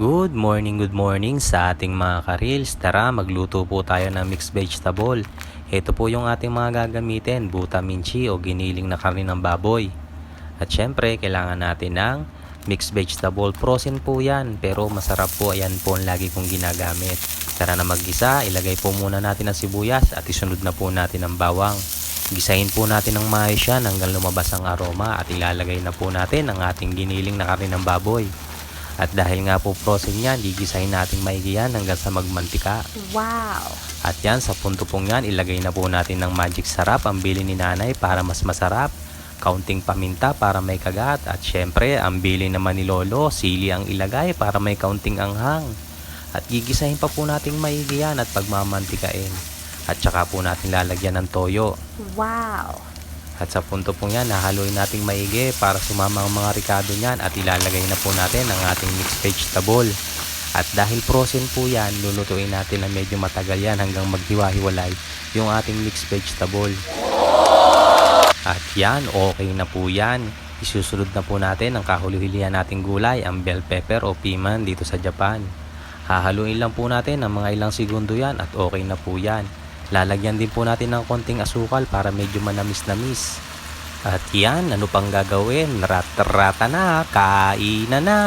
Good morning sa ating mga ka-reels. Tara, magluto po tayo ng mixed vegetable. Ito po yung ating mga gagamitin, buta minchi o giniling na karne ng baboy. At syempre, kailangan natin ng mixed vegetable. Frozen po yan, pero masarap po. Ayan po ang lagi kong ginagamit. Tara na maggisa, ilagay po muna natin ang sibuyas at isunod na po natin ang bawang. Gisahin po natin ng maayos yan hanggang lumabas ang aroma at ilalagay na po natin ang ating giniling na karne ng baboy. At dahil nga po frozen yan, gigisahin natin maigi yan hanggang sa magmantika. Wow! At yan, sa punto pong yan, ilagay na po natin ng magic sarap ang bili ni nanay para mas masarap. Kaunting paminta para may kagat. At syempre, ang bili naman ni lolo, sili ang ilagay para may kaunting anghang. At gigisahin pa po natin maigi yan at pagmamantikain. At saka po natin lalagyan ng toyo. Wow! At sa punto pong yan, nahaluin nating maigi para sumama ang mga ricado niyan at ilalagay na po natin ang ating mixed vegetable. At dahil frozen po yan, lulutuin natin na medyo matagal yan hanggang maghiwa-hiwalay yung ating mixed vegetable. At yan, okay na po yan. Isusunod na po natin ang kahuli-hilihan nating gulay, ang bell pepper o piman dito sa Japan. Hahaluin lang po natin ng mga ilang segundo yan at okay na po yan. Lalagyan din po natin ng konting asukal para medyo manamis-namis. At yan, ano pang gagawin? Rata-rata na, kainan na!